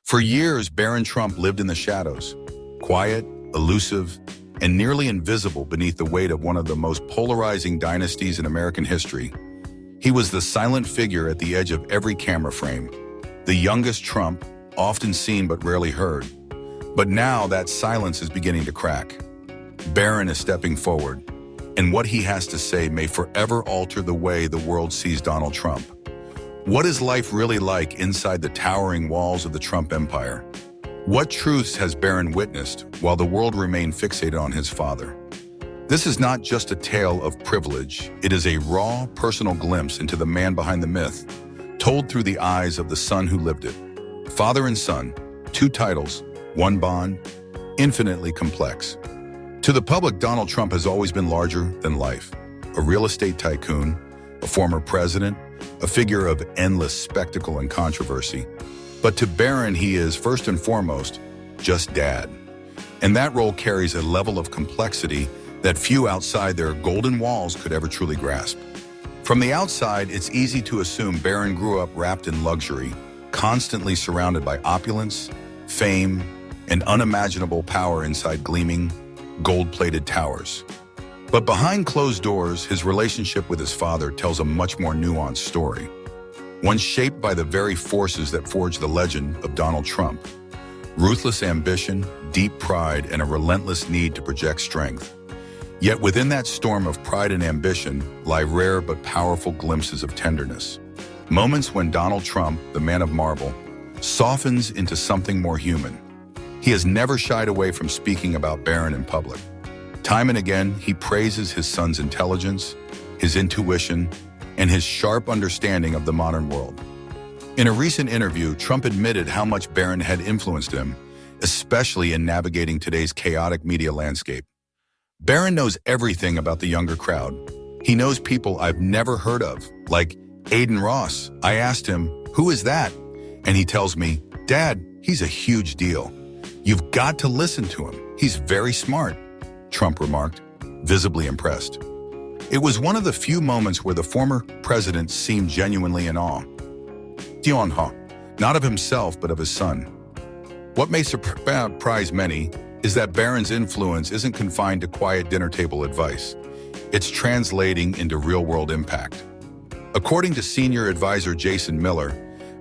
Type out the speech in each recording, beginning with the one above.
For years, Barron Trump lived in the shadows, quiet, elusive, and nearly invisible beneath the weight of one of the most polarizing dynasties in American history. He was the silent figure at the edge of every camera frame, the youngest Trump, often seen but rarely heard. But now that silence is beginning to crack. Barron is stepping forward, and what he has to say may forever alter the way the world sees Donald Trump. What is life really like inside the towering walls of the Trump empire? What truths has Barron witnessed while the world remained fixated on his father? This is not just a tale of privilege. It is a raw, personal glimpse into the man behind the myth, told through the eyes of the son who lived it. Father and son, two titles, one bond, infinitely complex. To the public, Donald Trump has always been larger than life. A real estate tycoon, a former president, a figure of endless spectacle and controversy. But to Barron, he is, first and foremost, just dad. And that role carries a level of complexity that few outside their golden walls could ever truly grasp. From the outside, it's easy to assume Barron grew up wrapped in luxury, constantly surrounded by opulence, fame, and unimaginable power inside gleaming, gold-plated towers. But behind closed doors, his relationship with his father tells a much more nuanced story. One shaped by the very forces that forged the legend of Donald Trump. Ruthless ambition, deep pride, and a relentless need to project strength. Yet within that storm of pride and ambition lie rare but powerful glimpses of tenderness. Moments when Donald Trump, the man of marble, softens into something more human. He has never shied away from speaking about Barron in public. Time and again, he praises his son's intelligence, his intuition, and his sharp understanding of the modern world. In a recent interview, Trump admitted how much Barron had influenced him, especially in navigating today's chaotic media landscape. Barron knows everything about the younger crowd. He knows people I've never heard of, like Aiden Ross. I asked him, "Who is that?" And he tells me, "Dad, he's a huge deal. You've got to listen to him. He's very smart," Trump remarked, visibly impressed. It was one of the few moments where the former president seemed genuinely in awe. Not of himself, but of his son. What may surprise many is that Barron's influence isn't confined to quiet dinner table advice. It's translating into real-world impact. According to senior advisor Jason Miller,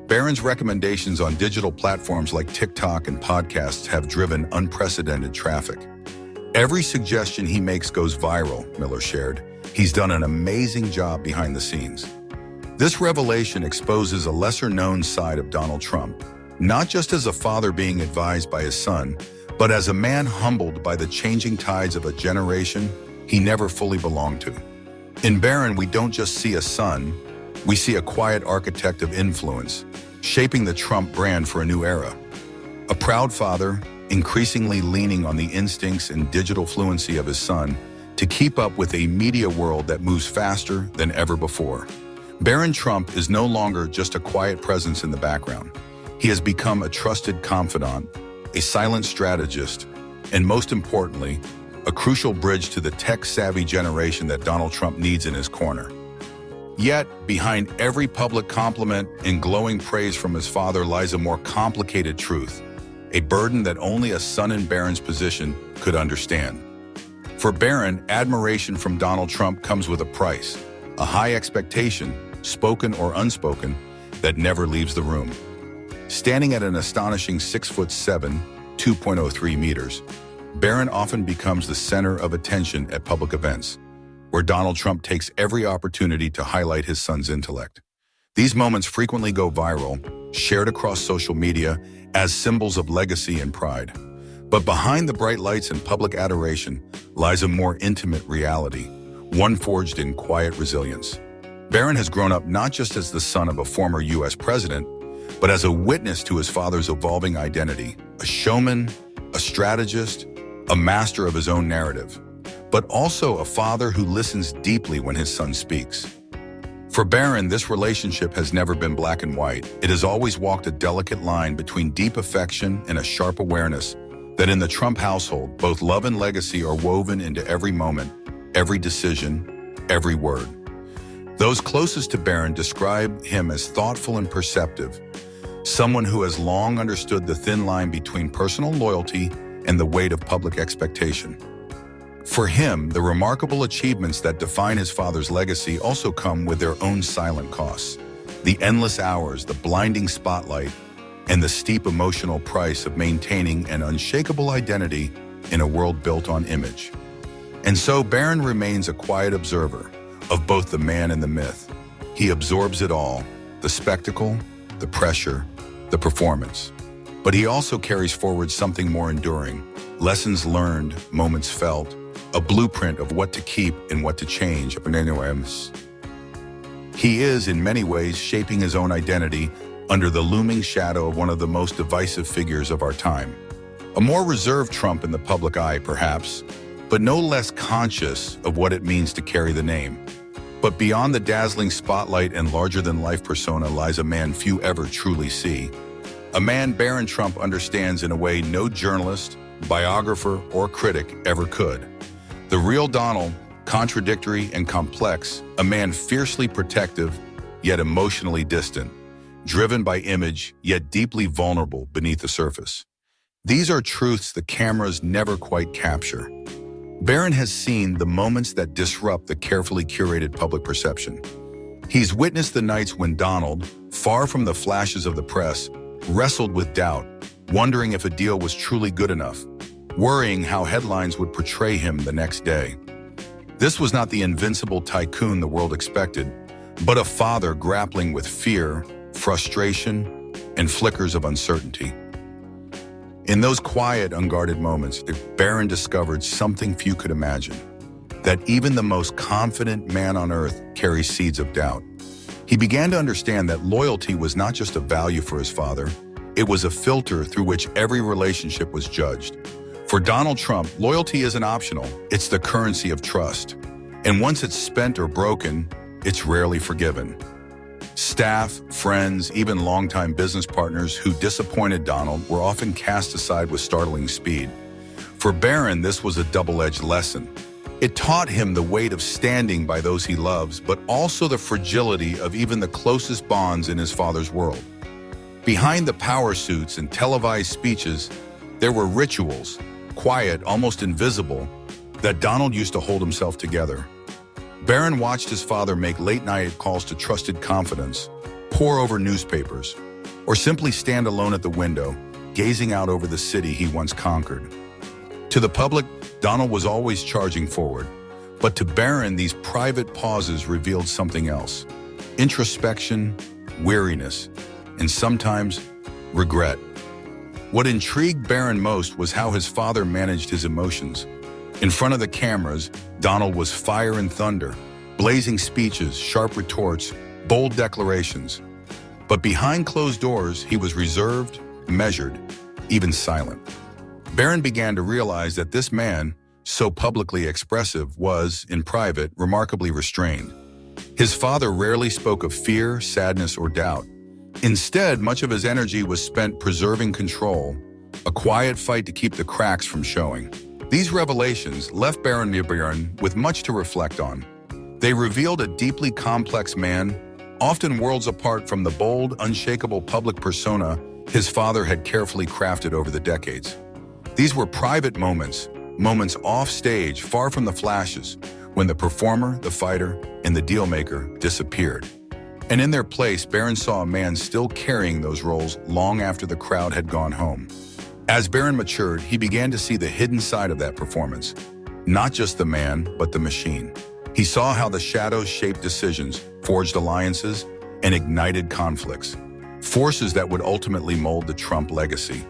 Barron's recommendations on digital platforms like TikTok and podcasts have driven unprecedented traffic. Every suggestion he makes goes viral, Miller shared. He's done an amazing job behind the scenes. This revelation exposes a lesser-known side of Donald Trump, not just as a father being advised by his son, but as a man humbled by the changing tides of a generation he never fully belonged to. In Barron, we don't just see a son, we see a quiet architect of influence, shaping the Trump brand for a new era. A proud father, increasingly leaning on the instincts and digital fluency of his son to keep up with a media world that moves faster than ever before. Barron Trump is no longer just a quiet presence in the background. He has become a trusted confidant, a silent strategist, and most importantly, a crucial bridge to the tech-savvy generation that Donald Trump needs in his corner. Yet, behind every public compliment and glowing praise from his father lies a more complicated truth, a burden that only a son in Barron's position could understand. For Barron, admiration from Donald Trump comes with a price, a high expectation, spoken or unspoken, that never leaves the room. Standing at an astonishing 6'7", 2.03 meters, Barron often becomes the center of attention at public events, where Donald Trump takes every opportunity to highlight his son's intellect. These moments frequently go viral, shared across social media as symbols of legacy and pride. But behind the bright lights and public adoration lies a more intimate reality, one forged in quiet resilience. Barron has grown up not just as the son of a former U.S. president, but as a witness to his father's evolving identity, a showman, a strategist, a master of his own narrative, but also a father who listens deeply when his son speaks. For Barron, this relationship has never been black and white. It has always walked a delicate line between deep affection and a sharp awareness that in the Trump household, both love and legacy are woven into every moment, every decision, every word. Those closest to Barron describe him as thoughtful and perceptive, someone who has long understood the thin line between personal loyalty and the weight of public expectation. For him, the remarkable achievements that define his father's legacy also come with their own silent costs. The endless hours, the blinding spotlight, and the steep emotional price of maintaining an unshakable identity in a world built on image. And so Barron remains a quiet observer of both the man and the myth. He absorbs it all, the spectacle, the pressure, the performance. But he also carries forward something more enduring, lessons learned, moments felt, a blueprint of what to keep and what to change. He is, in many ways, shaping his own identity under the looming shadow of one of the most divisive figures of our time. A more reserved Trump in the public eye, perhaps, but no less conscious of what it means to carry the name. But beyond the dazzling spotlight and larger-than-life persona lies a man few ever truly see. A man Barron Trump understands in a way no journalist, biographer, or critic ever could. The real Donald, contradictory and complex, a man fiercely protective, yet emotionally distant, driven by image, yet deeply vulnerable beneath the surface. These are truths the cameras never quite capture. Barron has seen the moments that disrupt the carefully curated public perception. He's witnessed the nights when Donald, far from the flashes of the press, wrestled with doubt, wondering if a deal was truly good enough, worrying how headlines would portray him the next day. This was not the invincible tycoon the world expected, but a father grappling with fear, frustration, and flickers of uncertainty. In those quiet, unguarded moments, Barron discovered something few could imagine, that even the most confident man on earth carries seeds of doubt. He began to understand that loyalty was not just a value for his father, it was a filter through which every relationship was judged. For Donald Trump, loyalty isn't optional, it's the currency of trust. And once it's spent or broken, it's rarely forgiven. Staff, friends, even longtime business partners who disappointed Donald were often cast aside with startling speed. For Barron, this was a double-edged lesson. It taught him the weight of standing by those he loves, but also the fragility of even the closest bonds in his father's world. Behind the power suits and televised speeches, there were rituals, quiet, almost invisible, that Donald used to hold himself together. Barron watched his father make late-night calls to trusted confidants, pore over newspapers, or simply stand alone at the window, gazing out over the city he once conquered. To the public, Donald was always charging forward, but to Barron, these private pauses revealed something else: introspection, weariness, and sometimes regret. What intrigued Barron most was how his father managed his emotions. In front of the cameras, Donald was fire and thunder, blazing speeches, sharp retorts, bold declarations. But behind closed doors, he was reserved, measured, even silent. Barron began to realize that this man, so publicly expressive, was, in private, remarkably restrained. His father rarely spoke of fear, sadness, or doubt. Instead, much of his energy was spent preserving control, a quiet fight to keep the cracks from showing. These revelations left Barron with much to reflect on. They revealed a deeply complex man, often worlds apart from the bold, unshakable public persona his father had carefully crafted over the decades. These were private moments off stage, far from the flashes, when the performer, the fighter, and the dealmaker disappeared. And in their place, Barron saw a man still carrying those roles long after the crowd had gone home. As Barron matured, he began to see the hidden side of that performance, not just the man, but the machine. He saw how the shadows shaped decisions, forged alliances, and ignited conflicts, forces that would ultimately mold the Trump legacy.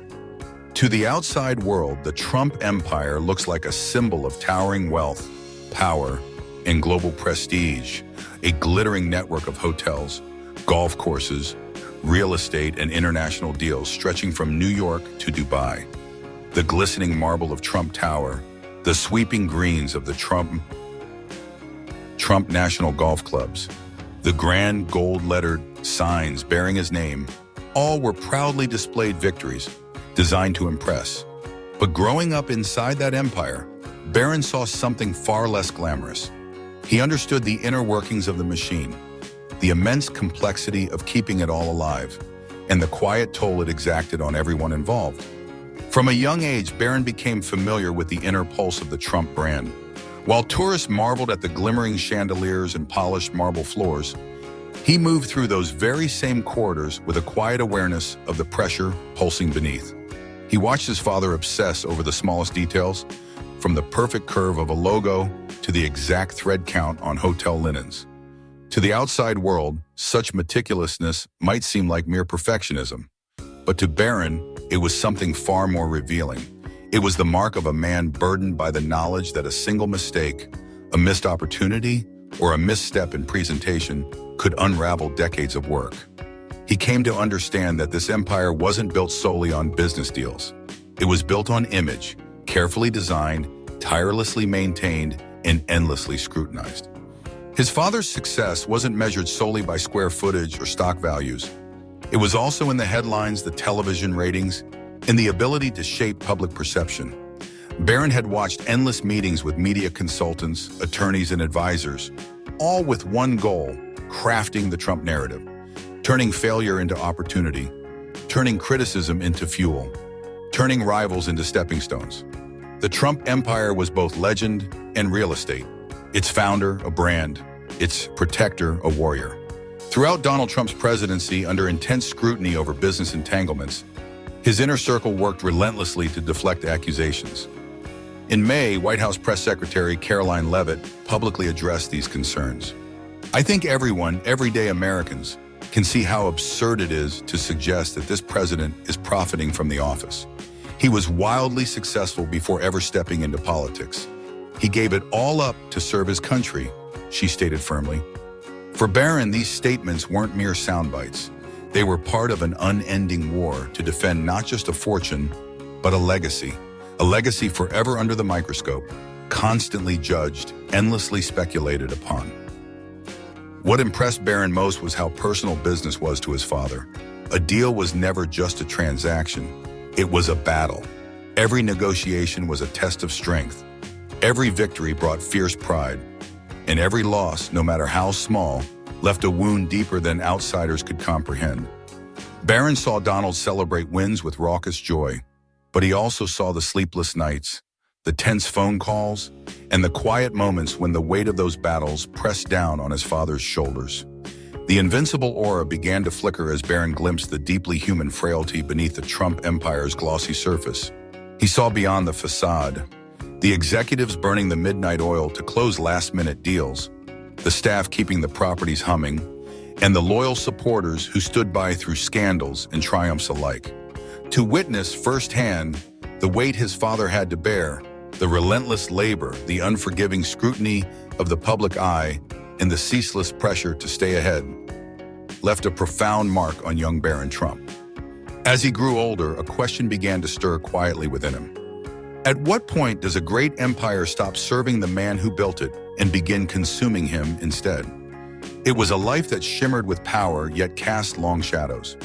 To the outside world, the Trump empire looks like a symbol of towering wealth, power, and global prestige, a glittering network of hotels, golf courses, real estate, and international deals stretching from New York to Dubai. The glistening marble of Trump Tower, the sweeping greens of the Trump National Golf Clubs, the grand gold-lettered signs bearing his name, all were proudly displayed victories designed to impress. But growing up inside that empire, Barron saw something far less glamorous. He understood the inner workings of the machine, the immense complexity of keeping it all alive. and the quiet toll it exacted on everyone involved. From a young age, Barron became familiar with the inner pulse of the Trump brand. While tourists marveled at the glimmering chandeliers and polished marble floors, he moved through those very same corridors with a quiet awareness of the pressure pulsing beneath. He watched his father obsess over the smallest details, from the perfect curve of a logo to the exact thread count on hotel linens. To the outside world, such meticulousness might seem like mere perfectionism, but to Barron, it was something far more revealing. It was the mark of a man burdened by the knowledge that a single mistake, a missed opportunity, or a misstep in presentation could unravel decades of work. He came to understand that this empire wasn't built solely on business deals. It was built on image, carefully designed, tirelessly maintained, and endlessly scrutinized. His father's success wasn't measured solely by square footage or stock values. It was also in the headlines, the television ratings, and the ability to shape public perception. Barron had watched endless meetings with media consultants, attorneys, and advisors, all with one goal: crafting the Trump narrative, turning failure into opportunity, turning criticism into fuel, turning rivals into stepping stones. The Trump empire was both legend and real estate, its founder a brand, its protector a warrior. Throughout Donald Trump's presidency, under intense scrutiny over business entanglements, his inner circle worked relentlessly to deflect accusations. In May, White House Press Secretary Caroline Leavitt publicly addressed these concerns. "I think everyone, everyday Americans, can see how absurd it is to suggest that this president is profiting from the office. He was wildly successful before ever stepping into politics. He gave it all up to serve his country," she stated firmly. For Barron, these statements weren't mere sound bites. They were part of an unending war to defend not just a fortune, but a legacy forever under the microscope, constantly judged, endlessly speculated upon. What impressed Barron most was how personal business was to his father. A deal was never just a transaction. It was a battle. Every negotiation was a test of strength. Every victory brought fierce pride. And every loss, no matter how small, left a wound deeper than outsiders could comprehend. Barron saw Donald celebrate wins with raucous joy, but he also saw the sleepless nights, the tense phone calls, and the quiet moments when the weight of those battles pressed down on his father's shoulders. The invincible aura began to flicker as Barron glimpsed the deeply human frailty beneath the Trump empire's glossy surface. He saw beyond the facade, the executives burning the midnight oil to close last-minute deals, the staff keeping the properties humming, and the loyal supporters who stood by through scandals and triumphs alike. To witness firsthand the weight his father had to bear, the relentless labor, the unforgiving scrutiny of the public eye, and the ceaseless pressure to stay ahead, left a profound mark on young Barron Trump. As he grew older, a question began to stir quietly within him. At what point does a great empire stop serving the man who built it and begin consuming him instead? It was a life that shimmered with power yet cast long shadows.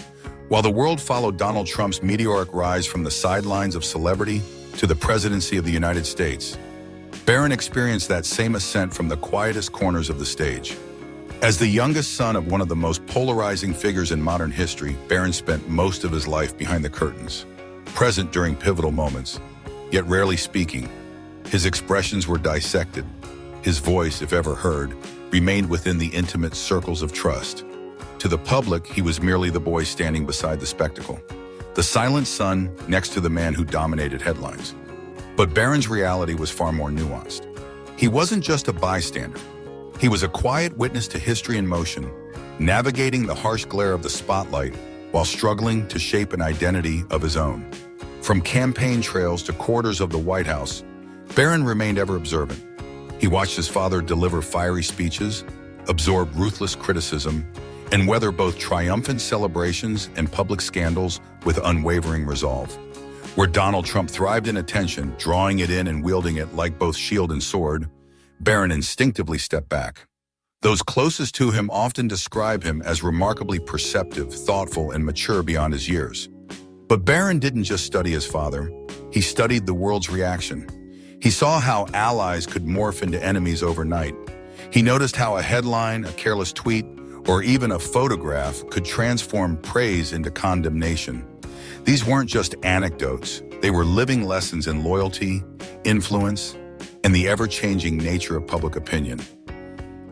While the world followed Donald Trump's meteoric rise from the sidelines of celebrity to the presidency of the United States, Barron experienced that same ascent from the quietest corners of the stage. As the youngest son of one of the most polarizing figures in modern history, Barron spent most of his life behind the curtains, present during pivotal moments, yet rarely speaking. His expressions were dissected. His voice, if ever heard, remained within the intimate circles of trust. To the public, he was merely the boy standing beside the spectacle, the silent son next to the man who dominated headlines. But Barron's reality was far more nuanced. He wasn't just a bystander. He was a quiet witness to history in motion, navigating the harsh glare of the spotlight while struggling to shape an identity of his own. From campaign trails to corridors of the White House, Barron remained ever observant. He watched his father deliver fiery speeches, absorb ruthless criticism, and weather both triumphant celebrations and public scandals with unwavering resolve. Where Donald Trump thrived in attention, drawing it in and wielding it like both shield and sword, Barron instinctively stepped back. Those closest to him often describe him as remarkably perceptive, thoughtful, and mature beyond his years. But Barron didn't just study his father, he studied the world's reaction. He saw how allies could morph into enemies overnight. He noticed how a headline, a careless tweet, or even a photograph could transform praise into condemnation. These weren't just anecdotes. They were living lessons in loyalty, influence, and the ever-changing nature of public opinion.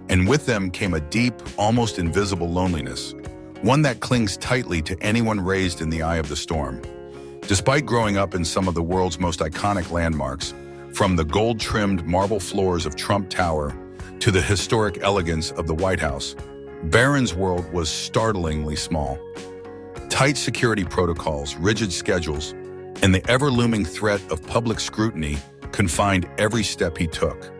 And with them came a deep, almost invisible loneliness, one that clings tightly to anyone raised in the eye of the storm. Despite growing up in some of the world's most iconic landmarks, from the gold-trimmed marble floors of Trump Tower to the historic elegance of the White House, Barron's world was startlingly small. Tight security protocols, rigid schedules, and the ever-looming threat of public scrutiny confined every step he took.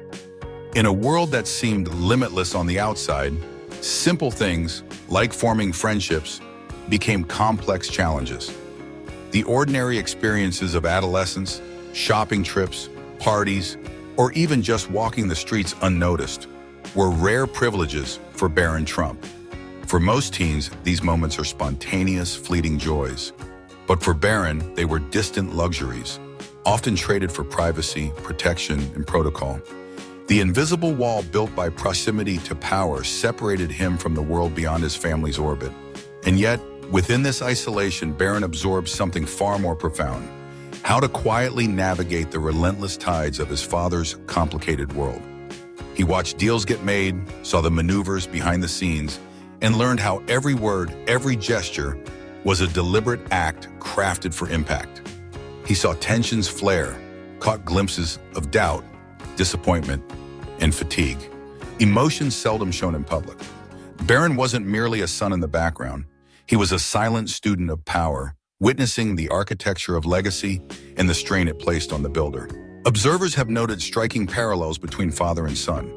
In a world that seemed limitless on the outside, simple things, like forming friendships, became complex challenges. The ordinary experiences of adolescence, shopping trips, parties, or even just walking the streets unnoticed, were rare privileges for Barron Trump. For most teens, these moments are spontaneous, fleeting joys. But for Barron, they were distant luxuries, often traded for privacy, protection, and protocol. The invisible wall built by proximity to power separated him from the world beyond his family's orbit. And yet, within this isolation, Barron absorbed something far more profound: how to quietly navigate the relentless tides of his father's complicated world. He watched deals get made, saw the maneuvers behind the scenes, and learned how every word, every gesture was a deliberate act crafted for impact. He saw tensions flare, caught glimpses of doubt, disappointment, and fatigue, emotions seldom shown in public. Barron wasn't merely a son in the background. He was a silent student of power, witnessing the architecture of legacy and the strain it placed on the builder. Observers have noted striking parallels between father and son.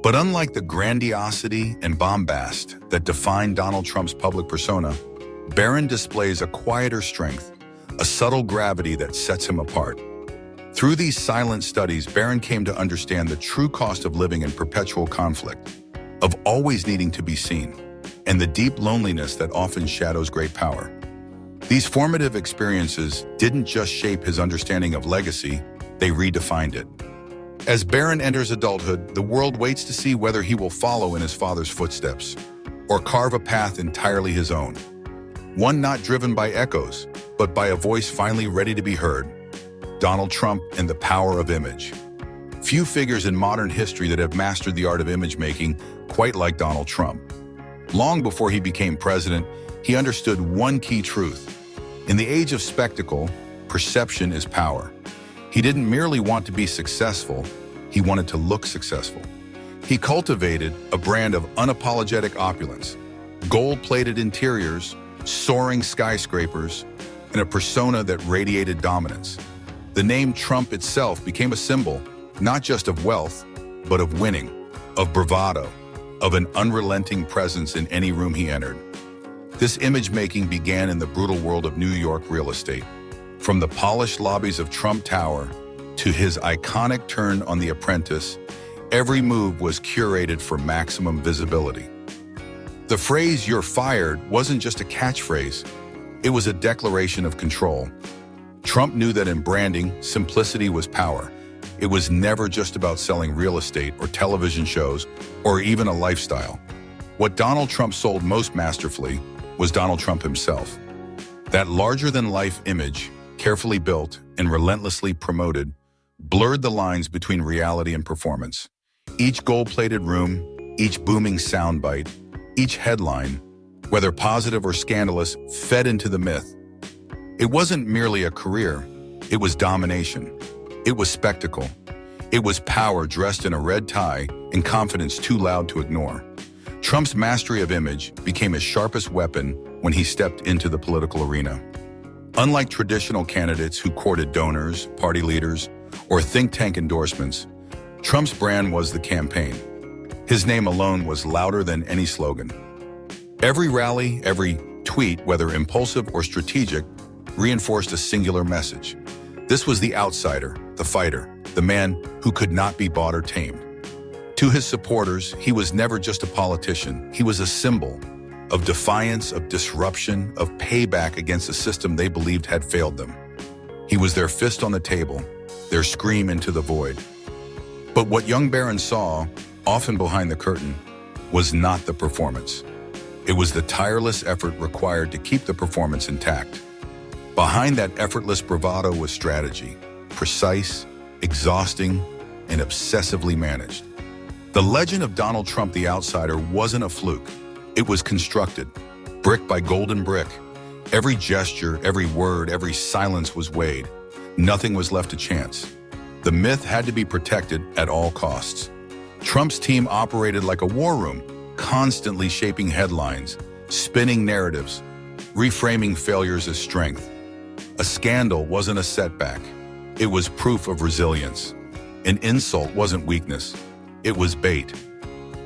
But unlike the grandiosity and bombast that define Donald Trump's public persona, Barron displays a quieter strength, a subtle gravity that sets him apart. Through these silent studies, Barron came to understand the true cost of living in perpetual conflict, of always needing to be seen, and the deep loneliness that often shadows great power. These formative experiences didn't just shape his understanding of legacy, they redefined it. As Barron enters adulthood, the world waits to see whether he will follow in his father's footsteps, or carve a path entirely his own. One not driven by echoes, but by a voice finally ready to be heard: Donald Trump and the power of image. Few figures in modern history that have mastered the art of image making quite like Donald Trump. Long before he became president, he understood one key truth: in the age of spectacle, perception is power. He didn't merely want to be successful, he wanted to look successful. He cultivated a brand of unapologetic opulence, gold-plated interiors, soaring skyscrapers, and a persona that radiated dominance. The name Trump itself became a symbol, not just of wealth, but of winning, of bravado, of an unrelenting presence in any room he entered. This image-making began in the brutal world of New York real estate. From the polished lobbies of Trump Tower to his iconic turn on The Apprentice, every move was curated for maximum visibility. The phrase "you're fired" wasn't just a catchphrase, it was a declaration of control. Trump knew that in branding, simplicity was power. It was never just about selling real estate or television shows or even a lifestyle. What Donald Trump sold most masterfully was Donald Trump himself. That larger-than-life image, carefully built and relentlessly promoted, blurred the lines between reality and performance. Each gold-plated room, each booming soundbite, each headline, whether positive or scandalous, fed into the myth. It wasn't merely a career, it was domination. It was spectacle. It was power dressed in a red tie and confidence too loud to ignore. Trump's mastery of image became his sharpest weapon when he stepped into the political arena. Unlike traditional candidates who courted donors, party leaders, or think tank endorsements, Trump's brand was the campaign. His name alone was louder than any slogan. Every rally, every tweet, whether impulsive or strategic, reinforced a singular message. This was the outsider, the fighter, the man who could not be bought or tamed. To his supporters, he was never just a politician. He was a symbol of defiance, of disruption, of payback against a system they believed had failed them. He was their fist on the table, their scream into the void. But what young Barron saw, often behind the curtain, was not the performance. It was the tireless effort required to keep the performance intact. Behind that effortless bravado was strategy, precise, exhausting, and obsessively managed. The legend of Donald Trump the Outsider wasn't a fluke. It was constructed, brick by golden brick. Every gesture, every word, every silence was weighed. Nothing was left to chance. The myth had to be protected at all costs. Trump's team operated like a war room, constantly shaping headlines, spinning narratives, reframing failures as strength. A scandal wasn't a setback. It was proof of resilience. An insult wasn't weakness. It was bait.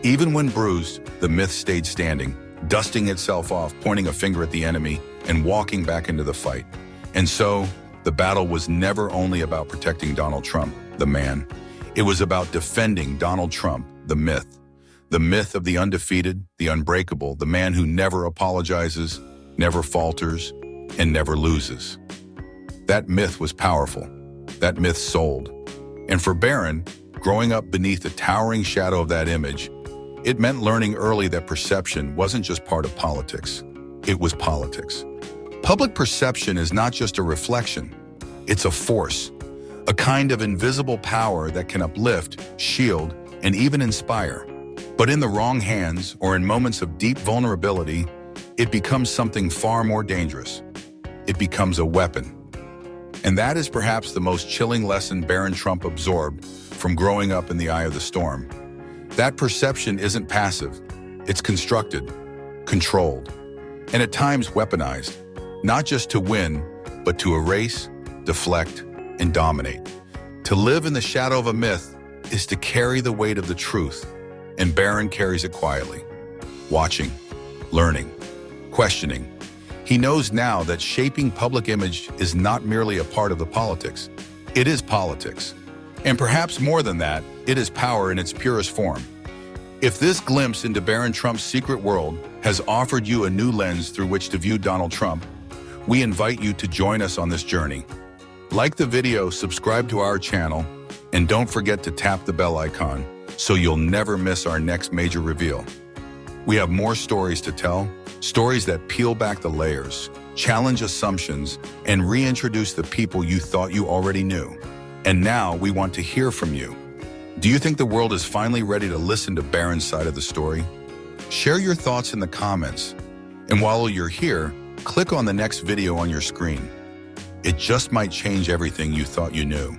Even when bruised, the myth stayed standing, dusting itself off, pointing a finger at the enemy, and walking back into the fight. And so, the battle was never only about protecting Donald Trump, the man. It was about defending Donald Trump, the myth. The myth of the undefeated, the unbreakable, the man who never apologizes, never falters, and never loses. That myth was powerful. That myth sold. And for Barron, growing up beneath the towering shadow of that image, it meant learning early that perception wasn't just part of politics. It was politics. Public perception is not just a reflection. It's a force, a kind of invisible power that can uplift, shield, and even inspire. But in the wrong hands, or in moments of deep vulnerability, it becomes something far more dangerous. It becomes a weapon. And that is perhaps the most chilling lesson Barron Trump absorbed from growing up in the eye of the storm. That perception isn't passive. It's constructed, controlled, and at times weaponized, not just to win, but to erase, deflect, and dominate. To live in the shadow of a myth is to carry the weight of the truth, and Barron carries it quietly, watching, learning, questioning. He knows now that shaping public image is not merely a part of the politics. It is politics. And perhaps more than that, it is power in its purest form. If this glimpse into Barron Trump's secret world has offered you a new lens through which to view Donald Trump, we invite you to join us on this journey. Like the video, subscribe to our channel, and don't forget to tap the bell icon so you'll never miss our next major reveal. We have more stories to tell, stories that peel back the layers, challenge assumptions, and reintroduce the people you thought you already knew. And now we want to hear from you. Do you think the world is finally ready to listen to Barron's side of the story? Share your thoughts in the comments. And while you're here, click on the next video on your screen. It just might change everything you thought you knew.